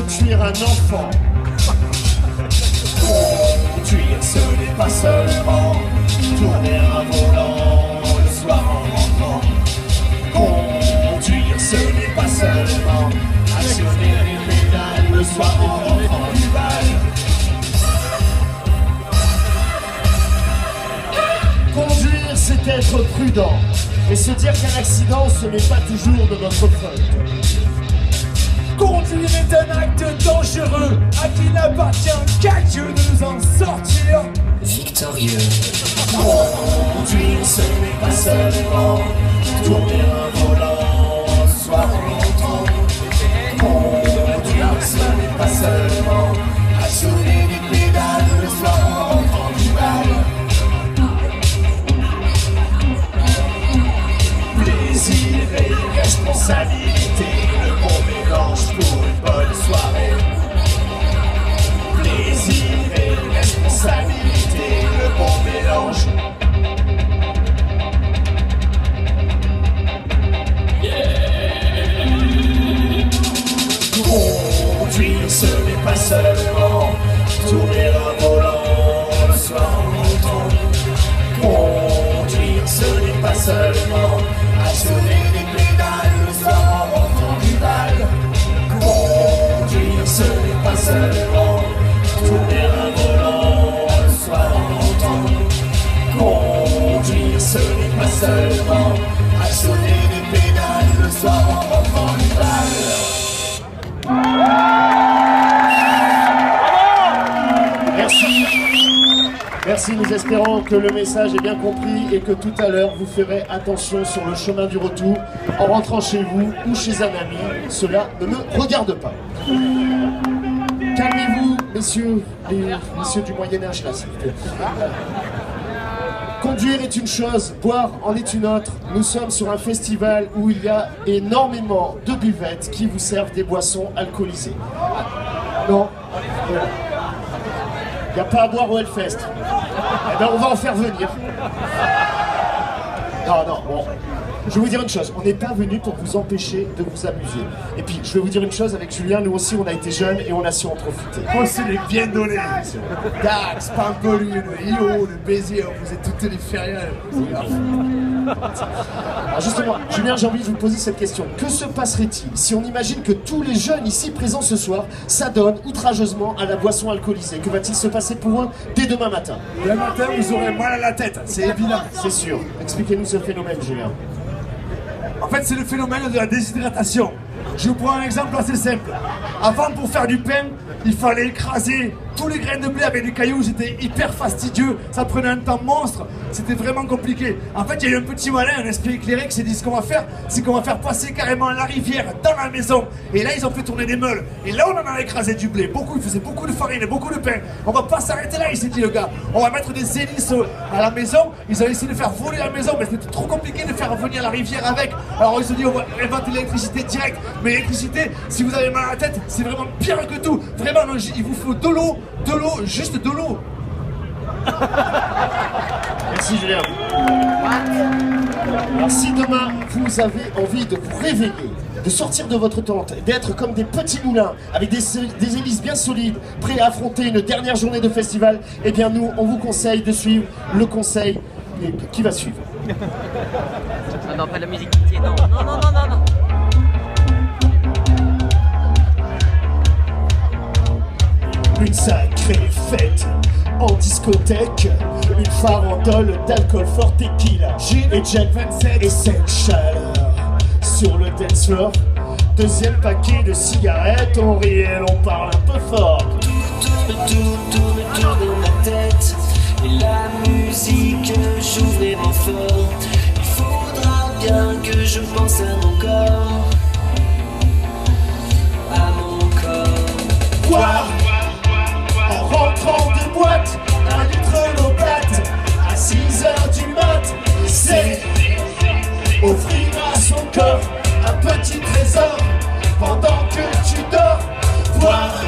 tuer un enfant. Conduire, ce n'est pas seulement tourner un volant le soir en rentrant. Conduire, ce n'est pas seulement actionner les pédales le soir en rentrant du bal. Conduire, c'est être prudent et se dire qu'un accident, ce n'est pas toujours de notre faute. Conduire est un acte dangereux à qui n'appartient qu'à Dieu de nous en sortir victorieux. Conduire, ce n'est pas seulement tourner un volant le soir en rentrant. Conduire, ce n'est pas seulement actionner les pédales le soir en rentrant du bal. Plaisir et responsabilité, le bon mélange pour une bonne soirée. Plaisir et responsabilité, le bon mélange. Conduire, ce n'est pas seulement tourner un volant le soir en rentrant. Conduire, ce n'est pas seulement actionner les pédales le soir en rentrant du bal. Conduire, ce n'est pas seulement tourner un volant le soir en rentrant. Conduire, ce n'est pas seulement actionner les pédales le soir en rentrant du bal. Merci. Merci, nous espérons que le message est bien compris et que tout à l'heure vous ferez attention sur le chemin du retour en rentrant chez vous ou chez un ami. Cela ne me regarde pas. Calmez-vous, messieurs, les messieurs du Moyen-Âge là, s'il vous plaît. Conduire est une chose, boire en est une autre. Nous sommes sur un festival où il y a énormément de buvettes qui vous servent des boissons alcoolisées. Non, il n'y a pas à boire au Hellfest. Eh bien, on va en faire venir. Non, bon. Je vais vous dire une chose, on n'est pas venu pour vous empêcher de vous amuser. Et puis, je vais vous dire une chose, avec Julien, nous aussi, on a été jeunes et on a su en profiter. On se l'est bien donné. Dax, Pampoli, le Io, le Béziers, vous êtes toutes les fériales. Alors justement, Julien, j'ai envie de vous poser cette question. Que se passerait-il si on imagine que tous les jeunes ici présents ce soir s'adonnent outrageusement à la boisson alcoolisée? Que va-t-il se passer pour eux dès demain matin? Demain matin, vous aurez mal à la tête, c'est évident. C'est sûr. Expliquez-nous ce phénomène, Julien. En fait, c'est le phénomène de la déshydratation. Je vous prends un exemple assez simple. Avant, pour faire du pain, il fallait écraser tous les grains de blé avec des cailloux. C'était hyper fastidieux, ça prenait un temps monstre, c'était vraiment compliqué. En fait, il y a eu un petit malin, un esprit éclairé qui s'est dit ce qu'on va faire, c'est qu'on va faire passer carrément la rivière dans la maison. Et là, ils ont fait tourner des meules. Et là, on en a écrasé du blé. Beaucoup, ils faisaient beaucoup de farine et beaucoup de pain. On va pas s'arrêter là, il s'est dit le gars. On va mettre des hélices à la maison. Ils ont essayé de faire voler la maison, mais c'était trop compliqué de faire venir la rivière avec. Alors, ils se sont dit, on va inventer l'électricité directe. Mais l'électricité, si vous avez mal à la tête, c'est vraiment pire que tout. Vraiment, non, il vous faut de l'eau, juste de l'eau. Merci Julien. Alors si demain vous avez envie de vous réveiller, de sortir de votre tente, d'être comme des petits moulins avec des hélices bien solides, prêts à affronter une dernière journée de festival, eh bien nous on vous conseille de suivre le conseil qui va suivre. Non, pas la musique pitié, non. Une sacrée fête en discothèque, une farandole d'alcool fort tequila, gin et jet 27 et cette chaleur sur le dance floor. Deuxième paquet de cigarettes, on rit et l'on parle un peu fort. Tourne dans ma tête et la musique joue vraiment fort. Il faudra bien que je pense à mon corps, Boire en rentrant de boîte, un litre d'eau plate à 6h du mat, c'est offrir à son corps un petit trésor pendant que tu dors. Boire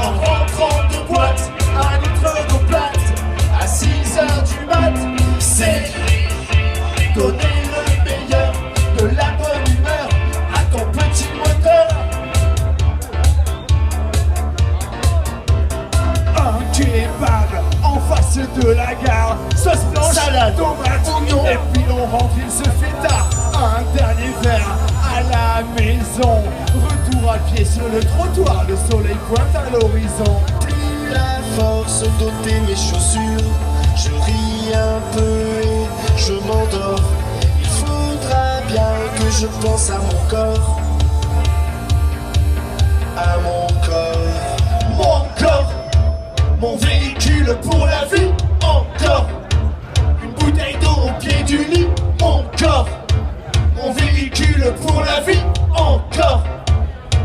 en rentrant de boîte, un litre d'eau plate à 6h du mat, c'est donner le meilleur de la bonne humeur. de la gare. Sauce blanche, salade, tomate, oignon. et puis on rentre, il se fait tard. Un dernier verre à la maison. Retour à pied sur le trottoir, le soleil pointe à l'horizon. Plus la force d'ôter mes chaussures. Je ris un peu et je m'endors. Il faudra bien que je pense à mon corps. À mon corps. Mon corps. Mon véhicule pour la vie. Encore. Une bouteille d'eau au pied du lit. Mon corps. Mon véhicule pour la vie. Encore.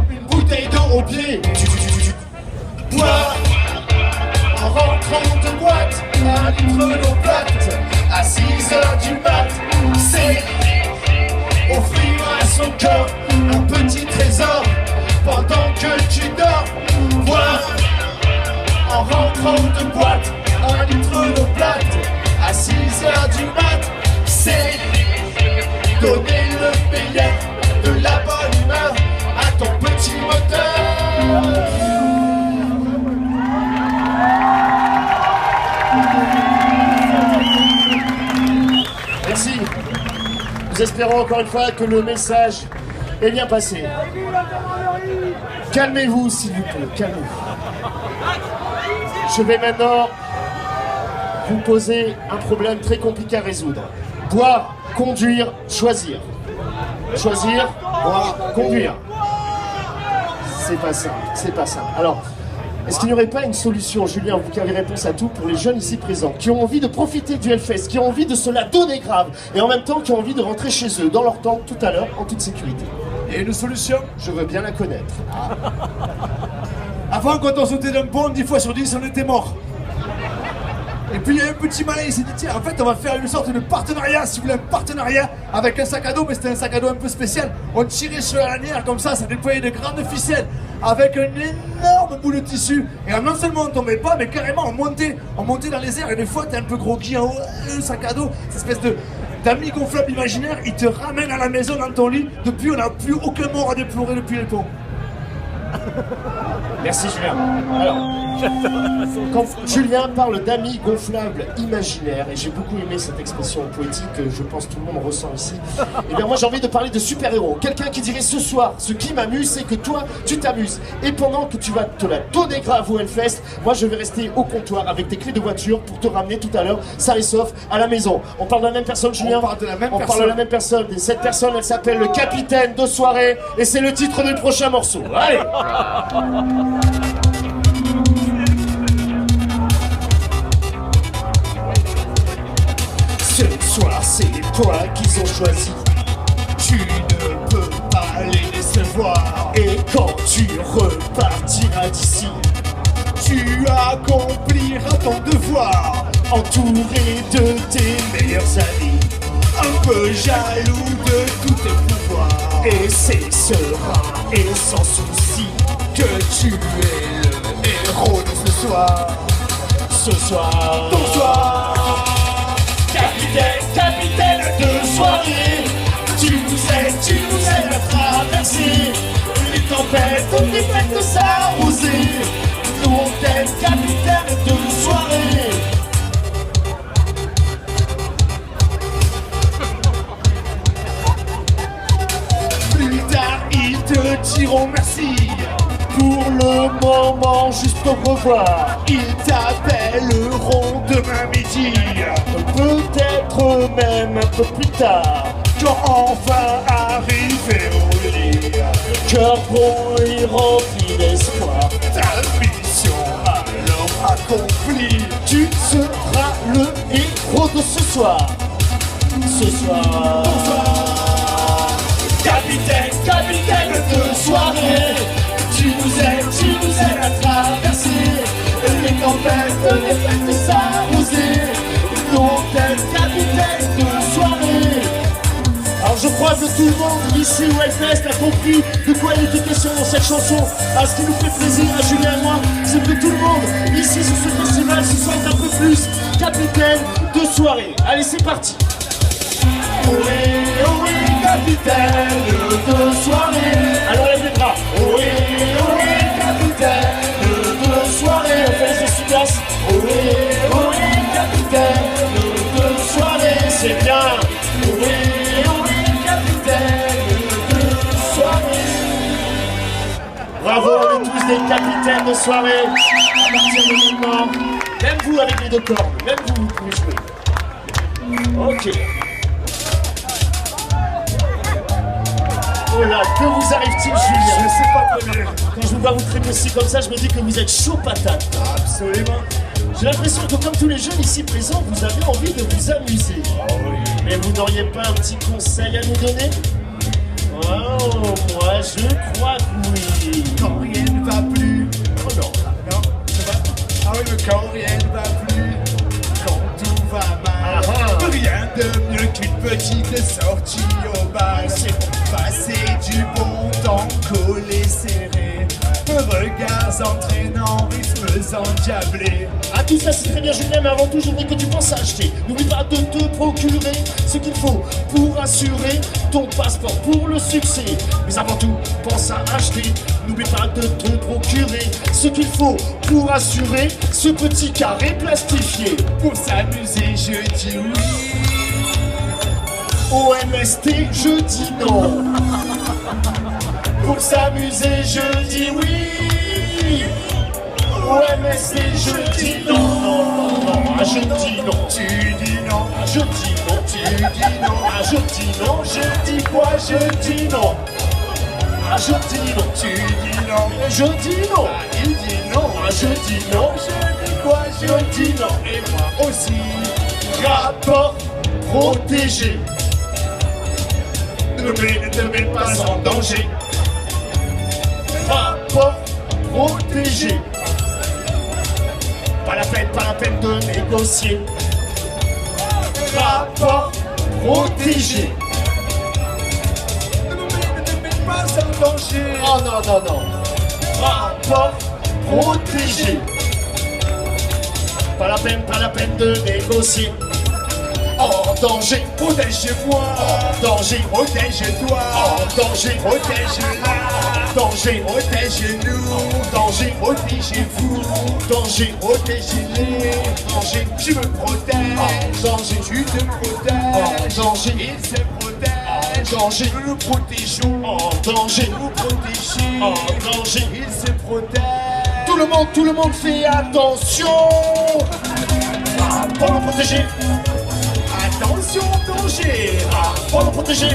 Une bouteille d'eau au pied du bois. En rentrant de boîte, un litre d'eau plate. À 6h du mat, c'est offrir à son corps un petit trésor pendant que tu dors. Bois. En rentrant de boîte, un litre d'eau plate. À 6h du mat, c'est donner le meilleur de la bonne humeur à ton petit moteur. Merci. Nous espérons encore une fois que le message est bien passé. Calmez-vous s'il vous plaît, calmez-vous. Je vais maintenant vous poser un problème très compliqué à résoudre. Boire, conduire, choisir. Choisir, boire, conduire. C'est pas simple, c'est pas simple. Alors, est-ce qu'il n'y aurait pas une solution, Julien, vous qui avez réponse à tout, pour les jeunes ici présents, qui ont envie de profiter du Hellfest, qui ont envie de se la donner grave, et en même temps qui ont envie de rentrer chez eux, dans leur tente, tout à l'heure, en toute sécurité? Et une solution? Je veux bien la connaître. Avant, quand on sautait d'un pont, 10 fois sur 10, on était mort. Et puis il y a un petit malin, il s'est dit tiens, en fait on va faire une sorte de partenariat, si vous voulez, un partenariat avec un sac à dos, mais c'était un sac à dos un peu spécial. On tirait sur la lanière comme ça déployait de grandes ficelles avec un énorme bout de tissu. Et non seulement on tombait pas, mais carrément on montait dans les airs. Et des fois t'es un peu groggy en haut, le sac à dos, cette espèce d'amis gonflable imaginaire, il te ramène à la maison dans ton lit. Depuis on n'a plus aucun mort à déplorer depuis les ponts. Merci Julien. Alors, quand Julien parle d'amis gonflables imaginaires, et j'ai beaucoup aimé cette expression poétique que je pense tout le monde ressent ici, et bien moi j'ai envie de parler de super-héros. Quelqu'un qui dirait ce soir, ce qui m'amuse, c'est que toi, tu t'amuses. Et pendant que tu vas te la donner grave au Hellfest, moi je vais rester au comptoir avec tes clés de voiture pour te ramener tout à l'heure, sain et sauf, à la maison. On parle de la même personne, Julien? On parle de la même personne. On parle de la même personne. Et cette personne, elle s'appelle le Capitaine de Soirée, et c'est le titre du prochain morceau. Allez! Ce soir, c'est toi qu'ils ont choisi. Tu ne peux pas les décevoir. Et quand tu repartiras d'ici, tu accompliras ton devoir. Entouré de tes meilleurs amis, un peu jaloux de tous tes pouvoirs. Et c'est serein et sans souci que tu es le héros de ce soir. Ce soir, ton soir. Capitaine de soirée, tu nous aides à traverser les tempêtes, les fêtes de s'arroser. Nous on t'aime, capitaine de soirée. Plus tard ils te diront merci. Pour le moment, juste au revoir. Ils t'appelleront demain midi, peut-être même un peu plus tard, quand enfin arriver au lit. Le cœur gros et rempli d'espoir, ta mission alors accomplie. Tu seras le héros de ce soir. Ce soir, bonsoir. Capitaine de soirée, tu nous aides à traverser les tempêtes, les fêtes s'arroser. Nous on t'aime, capitaine de soirée. Alors je crois que tout le monde ici au Hellfest a compris de quoi il était question dans cette chanson. Alors ce qui nous fait plaisir à Julien et moi, c'est que tout le monde ici sur ce festival se sente un peu plus capitaine de soirée. Allez, c'est parti. Oui, capitaine de soirée. Alors lève les bras. Oui, capitaine de soirée. On fait les efficaces. Oui, tous des capitaines de soirée. À partir de maintenant, même vous avec les deux cordes, même vous pouvez jouer. Ok. Oh là, que vous arrive-t-il, Julien? Je sais pas très bien. Quand je vous vois vous trémousser comme ça, je me dis que vous êtes chaud patate. Absolument. J'ai l'impression que comme tous les jeunes ici présents, vous avez envie de vous amuser. Oh oui. Mais vous n'auriez pas un petit conseil à nous donner? Oh, moi je crois que oui. Quand rien ne va plus. Oh non. Non, c'est pas. Ah oui, mais quand rien ne va plus. Quand tout va mal. Ah ah. Rien de mieux qu'une petite sortie au bal. C'est bon. Passer du bon temps collé serré. Regards entraînants, rythmes endiablés. Ah, tout ça c'est très bien, Julien, mais avant tout je voudrais que tu penses à acheter. N'oublie pas de te procurer ce qu'il faut pour assurer ton passeport pour le succès. Mais avant tout, pense à acheter. N'oublie pas de te procurer ce qu'il faut pour assurer ce petit carré plastifié. Pour s'amuser, je dis oui. OMST, je dis non. Pour s'amuser, je dis oui. OMST, je dis non. Non, ah, je dis non. Tu dis non, Ah, je dis non. tu dis non. Ah, je dis non. Je dis quoi? Je dis non. Ah, je dis non. Tu dis non. Je dis non. Ah, il dit non. Ah, je dis non. Je dis quoi? Je dis non. Et moi aussi. Rapport protégé. Ne te mets pas en danger. Rapport protégé. Pas la peine de négocier. Rapport protégé. Ne te mets pas en danger. Oh non, non, non. Rapport protégé. Pas la peine de négocier. En danger, Protège-moi. en danger, Protège-toi. en danger, Protège-la. danger, Protège-nous. danger, Protégez-vous. danger, Protégez-les. danger, Tu me protèges. en danger, Tu te protèges. en danger, Il se protège. danger, Nous nous protégeons. en danger, Vous protégez. en danger. Il se protège. Tout le monde fait attention. Rapport protégé, Attention, danger. rapport protégé.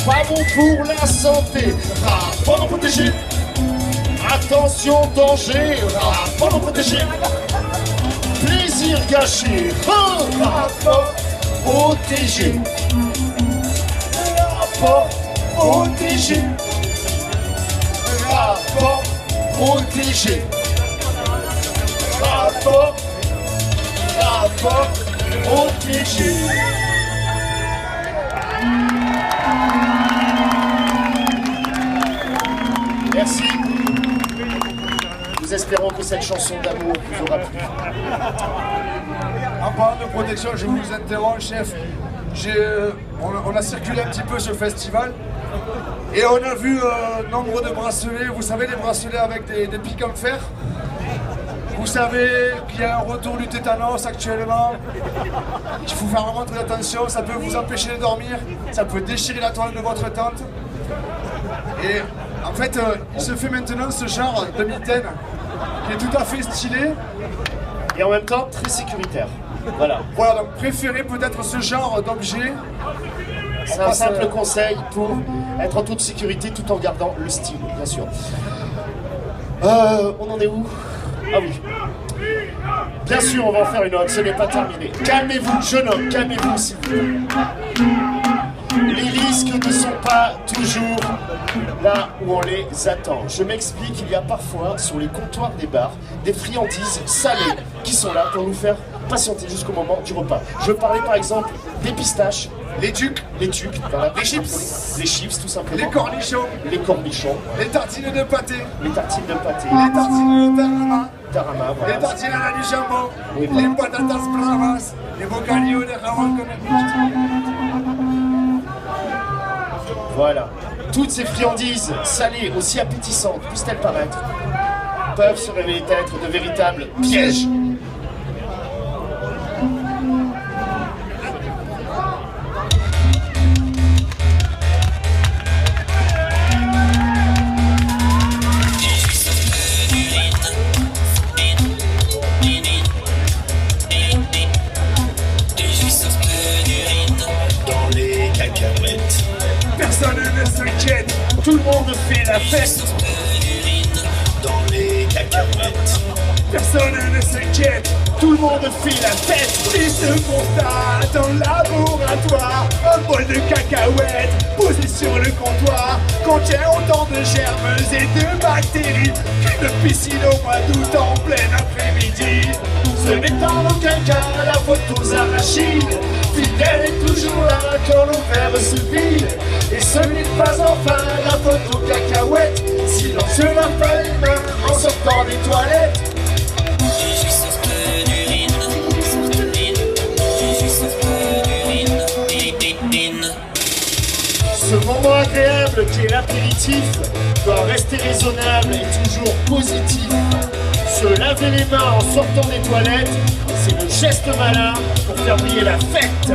Pas bon pour la santé. Rapport protégé. Attention, danger. Rapport protégé. Plaisir gâché. Rapport protégé. Rapport protégé. Rapport protégé. Rapport protégé. Merci. Nous espérons que cette chanson d'amour vous aura plu. En parlant de protection, je vous interromps, chef. On a circulé un petit peu ce festival et on a vu nombre de bracelets. Vous savez, les bracelets avec des pics en fer. Vous savez qu'il y a un retour du tétanos actuellement. Il faut faire vraiment très attention, ça peut vous empêcher de dormir, ça peut déchirer la toile de votre tente. Et en fait, il se fait maintenant ce genre de mitaine qui est tout à fait stylé. Et en même temps, très sécuritaire. Voilà. Voilà, donc préférez peut-être ce genre d'objet. C'est un simple conseil pour être en toute sécurité tout en gardant le style, bien sûr. On en est où? Ah oui. Bien sûr, on va en faire une autre, ce n'est pas terminé. Calmez-vous, jeune homme, calmez-vous s'il vous plaît. Les risques ne sont pas toujours là où on les attend. Je m'explique, il y a parfois sur les comptoirs des bars des friandises salées qui sont là pour nous faire patienter jusqu'au moment du repas. Je parlais par exemple des pistaches, Les ducs, les tucs, voilà, les chips, les chips tout simplement, les cornichons, les cornichons, les tartines de pâté, les tartines de pâté, les tartines de tarama, tarama, les voilà. tartines à la du jambon, Oui, les voilà. patatas bravas, les bocadillos de jamón con Voilà. Toutes ces friandises salées, aussi appétissantes puissent-elles paraître, peuvent se révéler être de véritables pièges. Personne ne s'inquiète, tout le monde fait la fête. Prise de constat dans le laboratoire. Un bol de cacahuètes posé sur le comptoir contient autant de germes et de bactéries qu'une piscine au mois d'août en plein après-midi. Ce n'est en aucun cas la faute aux arachides. Fidèle est toujours là quand l'ovaire se vide. Et ce n'est pas enfin la faute aux cacahuètes si l'on se lave pas les mains en sortant des toilettes. J'ai juste un peu d'urine. J'ai juste un peu d'urine. Ce moment agréable qui est l'apéritif doit rester raisonnable et toujours positif. Se laver les mains en sortant des toilettes, c'est le geste malin pour faire briller la fête.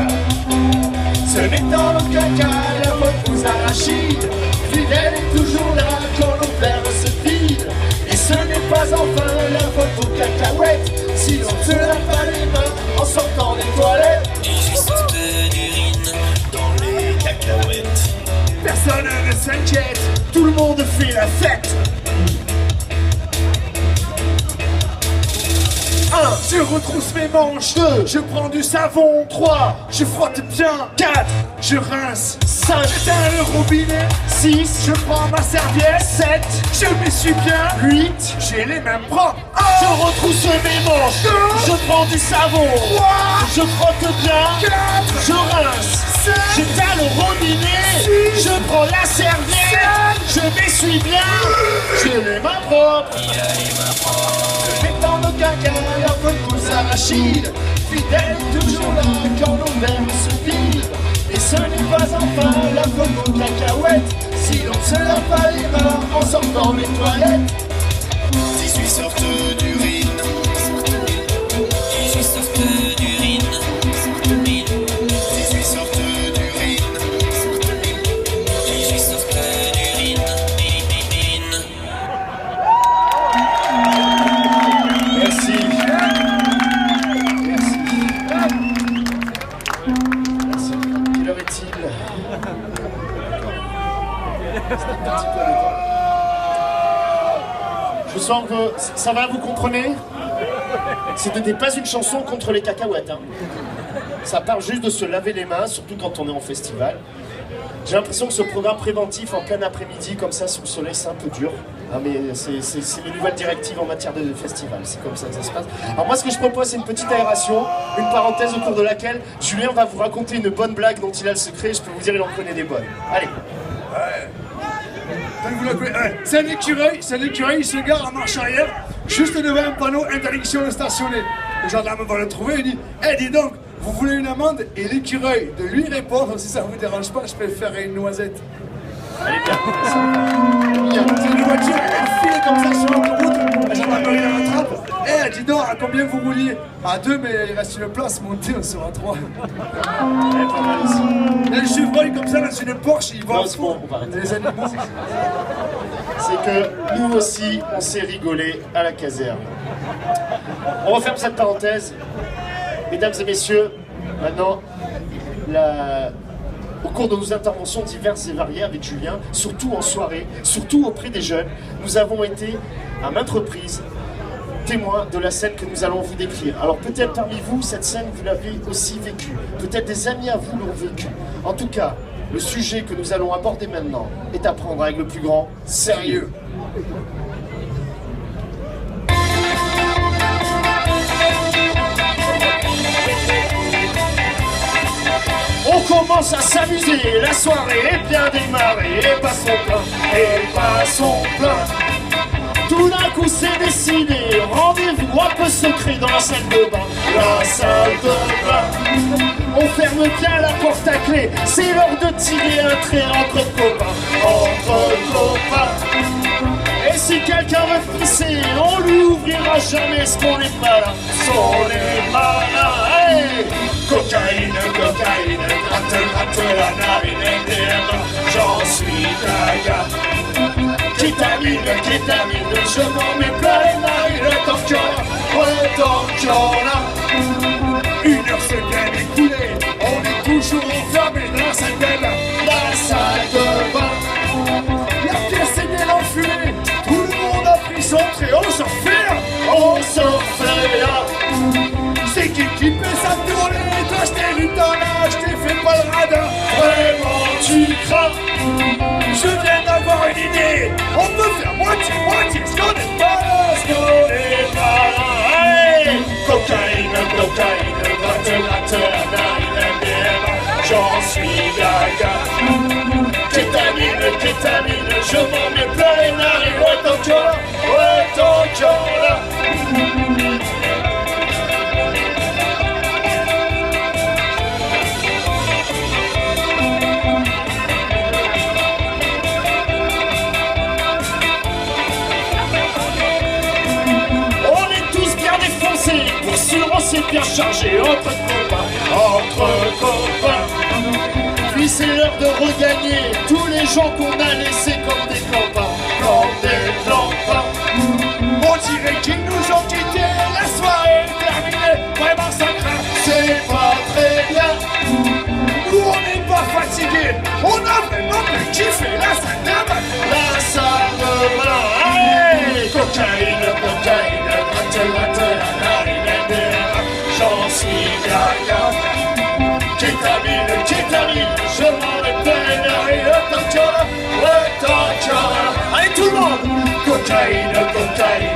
Ce n'est en aucun cas la faute aux arachides. Fidèle est toujours là quand nos verres se vident. Et ce n'est pas enfin la faute aux cacahuètes si l'on ne se lave pas les mains en sortant des toilettes. J'ai juste un peu d'urine dans les cacahuètes. Personne ne s'inquiète, tout le monde fait la fête. 1. Je retrousse mes manches. 2. Je prends du savon. 3. Je frotte bien. 4. Je rince. 5. J'éteins le robinet. 6. Je prends ma serviette. 7. Je m'essuie bien. 8. J'ai les mains propres. Je retrousse mes manches. 2. Je prends du savon. 3. Je frotte bien. 4. Je rince. 5. J'éteins le robinet. 6. Je prends la serviette. 7. Je m'essuie bien. J'ai les mains propres. Il y a les mains propres. Ce n'est en aucun cas la faute aux arachides. Fidèle toujours là quand nos verres se vident. Et ce n'est pas enfin la faute aux cacahuètes si l'on ne se lave pas les mains en sortant des toilettes. 18 sortes d'urine. J'ai juste un peu d'urine. 18 sortes d'urine. J'ai juste un peu d'urine. Merci. Merci. Quelle heure est-il? C'est un petit peu de temps. Je sens que ça va, vous comprenez? Ce n'était pas une chanson contre les cacahuètes. Hein. Ça parle juste de se laver les mains, surtout quand on est en festival. J'ai l'impression que ce programme préventif en plein après-midi, comme ça, sous le soleil, c'est un peu dur. Ah, mais c'est les nouvelles directives en matière de festival, c'est comme ça que ça se passe. Alors moi, ce que je propose, c'est une petite aération, une parenthèse au cours de laquelle Julien va vous raconter une bonne blague dont il a le secret. Je peux vous dire, il en connaît des bonnes. Allez. Vous la connaissez. Ouais. C'est un écureuil, il se gare en marche arrière, juste devant un panneau interdiction de stationner. Le gendarme va le trouver, il dit dis donc, vous voulez une amende? Et l'écureuil de lui répondre, si ça vous dérange pas, je préfère une noisette. Allez, bien. C'est une voiture, elle file comme ça sur l'autoroute, la gendarmerie la rattrape. Dis donc, à combien vous rouliez? À 2, mais il reste une place, montez, on sera 3. Il y a le chevreuil comme ça, là, sur une Porsche, il va Non, en c'est bon, on va arrêter. les animaux. C'est que nous aussi, on s'est rigolé à la caserne. On referme cette parenthèse. Mesdames et messieurs, maintenant, au cours de nos interventions diverses et variées avec Julien, surtout en soirée, surtout auprès des jeunes, nous avons été à maintes reprises témoins de la scène que nous allons vous décrire. Alors peut-être parmi vous, cette scène, vous l'avez aussi vécue. Peut-être des amis à vous l'ont vécue. En tout cas, le sujet que nous allons aborder maintenant est à prendre avec le plus grand sérieux. On commence à s'amuser, la soirée est bien démarrée, et passons plein. Tout d'un coup c'est décidé, rendez-vous un peu secret dans la salle de bain. La salle de bain. On ferme bien la porte à clé, c'est l'heure de tirer un trait entre copains. Et si quelqu'un veut pisser, on lui ouvrira jamais ce qu'on est malin. On est malin, hey. Cocaïne, gratte la narine, MDMA, j'en suis gaga. Kétamine, je m'en mets plein les narines, tant qu'il y en a. 1 heure s'est bien écoulée, on est toujours enfermé dans la salle de bain. La salle de bain. La pièce est bien enfumée, tout le monde a pris son trait, on s'enferme. on s'en fait un. C'est qui peut ça tourner? Toi je t'ai vu dans l'âge, je t'ai fait pas le radin. Vraiment tu crains. Je viens d'avoir une idée. On peut faire moitié-moitié, ce qu'on est pas là, ce qu'on est pas là. Hey, cocaïne, cocaïne, gratte, j'en suis gaga. Kétamine, kétamine, je m'en mets plein les narines. Ouais, tant que là, ouais, tant que là. On est tous bien défoncés, pour sûr on s'est bien chargé entre copains. Puis c'est l'heure de regagner tous les gens qu'on a laissés comme des campins, comme des clampins. On dirait qu'ils nous ont quittés, la soirée est terminée, vraiment ça craint. C'est pas très bien, Nous on n'est pas fatigués, on a vraiment bien kiffé, là ça démarre. là ça me blanc. Hey, cocaïne, cocaïne, j'en suis gaga. Kétamine, kétamine, je m'en ai plein les narines. Tant que là, ouais, tant que là. Allez tout le monde. Cocaïne, cocaïne,